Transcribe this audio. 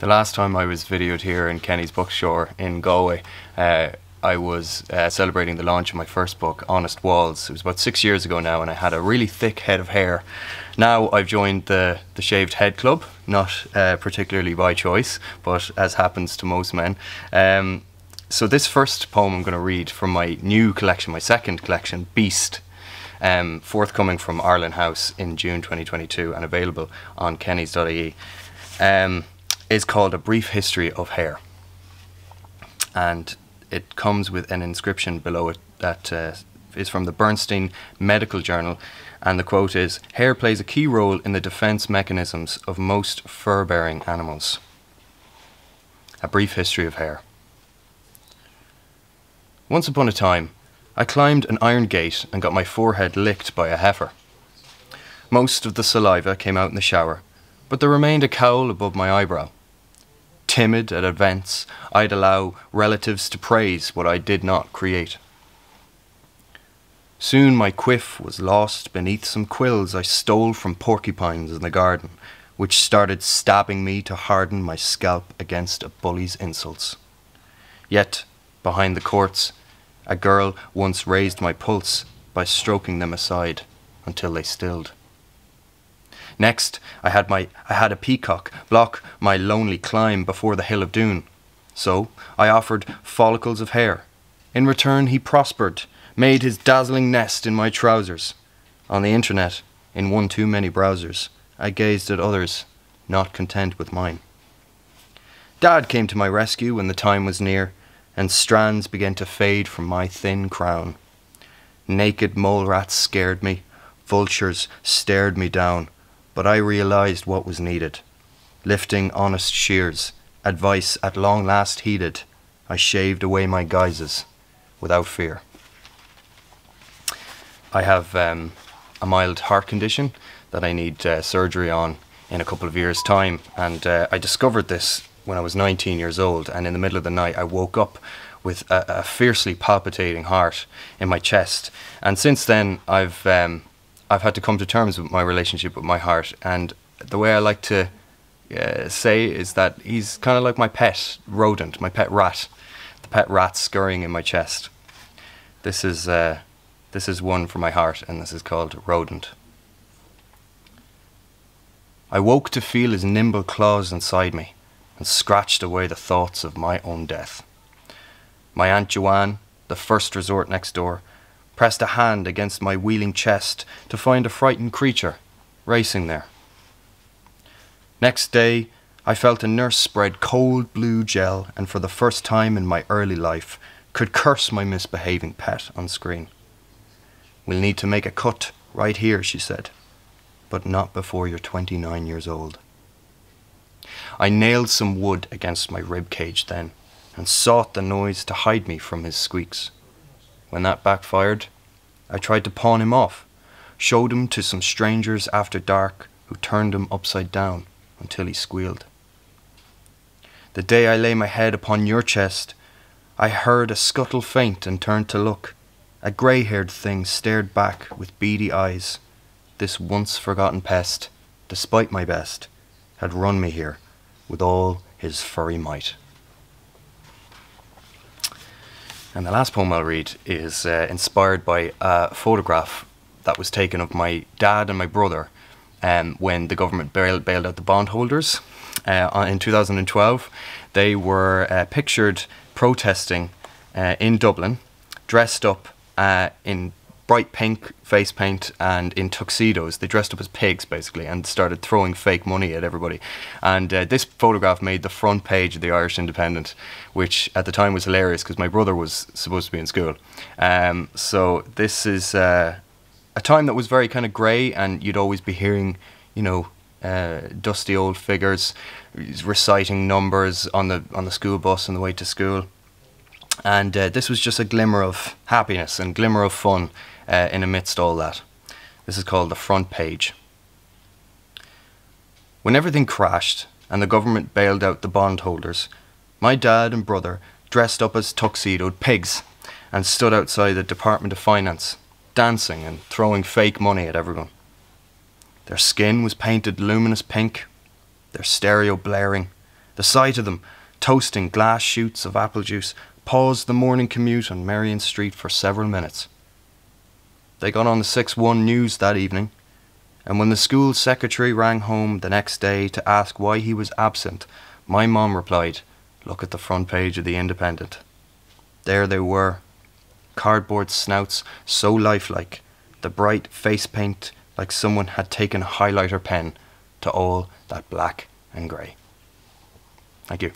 The last time I was videoed here in Kennys Bookshop in Galway, I was celebrating the launch of my first book, Honest Walls. It was about 6 years ago now, and I had a really thick head of hair. Now I've joined the Shaved Head Club, not particularly by choice, but as happens to most men. So this first poem I'm going to read from my new collection, my second collection, Beast, forthcoming from Arlen House in June 2022 and available on kennys.ie, is called A Brief History of Hair. And it comes with an inscription below it that is from the Bernstein Medical Journal, and the quote is, "Hair plays a key role in the defense mechanisms of most fur-bearing animals." A brief history of hair. Once upon a time, I climbed an iron gate and got my forehead licked by a heifer. Most of the saliva came out in the shower, but there remained a cowl above my eyebrow. Timid at events, I'd allow relatives to praise what I did not create. Soon my quiff was lost beneath some quills I stole from porcupines in the garden, which started stabbing me to harden my scalp against a bully's insults. Yet, behind the courts, a girl once raised my pulse by stroking them aside until they stilled. Next, I had a peacock block my lonely climb before the hill of Doon. So I offered follicles of hair. In return, he prospered, made his dazzling nest in my trousers. On the internet, in one too many browsers, I gazed at others, not content with mine. Dad came to my rescue when the time was near, and strands began to fade from my thin crown. Naked mole rats scared me, vultures stared me down, but I realized what was needed. Lifting honest shears, advice at long last heeded, I shaved away my guises without fear. I have a mild heart condition that I need surgery on in a couple of years' time, and I discovered this when I was 19 years old, and in the middle of the night I woke up with a fiercely palpitating heart in my chest, and since then I've had to come to terms with my relationship with my heart, and the way I like to say is that he's kind of like my pet rodent, my pet rat, the pet rat scurrying in my chest. This is one for my heart, and this is called Rodent. I woke to feel his nimble claws inside me, and scratched away the thoughts of my own death. My Aunt Joanne, the first resort next door, pressed a hand against my wheeling chest to find a frightened creature racing there. Next day, I felt a nurse spread cold blue gel, and for the first time in my early life, could curse my misbehaving pet on screen. "We'll need to make a cut right here," she said, "but not before you're 29 years old." I nailed some wood against my rib cage then, and sought the noise to hide me from his squeaks. When that backfired, I tried to pawn him off, showed him to some strangers after dark who turned him upside down until he squealed. The day I lay my head upon your chest, I heard a scuttle faint and turned to look. A grey-haired thing stared back with beady eyes. This once forgotten pest, despite my best, had run me here with all his furry might. And the last poem I'll read is inspired by a photograph that was taken of my dad and my brother when the government bailed out the bondholders in 2012. They were pictured protesting in Dublin, dressed up in bright pink face paint and in tuxedos. They dressed up as pigs basically and started throwing fake money at everybody, and this photograph made the front page of the Irish Independent, which at the time was hilarious because my brother was supposed to be in school. So this is a time that was very kind of grey, and you'd always be hearing, you know, dusty old figures reciting numbers on the school bus on the way to school. And this was just a glimmer of happiness and glimmer of fun in amidst all that. This is called The Front Page. When everything crashed and the government bailed out the bondholders, my dad and brother dressed up as tuxedoed pigs and stood outside the Department of Finance, dancing and throwing fake money at everyone. Their skin was painted luminous pink, their stereo blaring, The sight of them, toasting glass shoots of apple juice, paused the morning commute on Merrion Street for several minutes. They got on the 6-1 news that evening, and when the school secretary rang home the next day to ask why he was absent, my mum replied, "Look at the front page of the Independent." There they were, cardboard snouts so lifelike, the bright face paint like someone had taken a highlighter pen to all that black and grey. Thank you.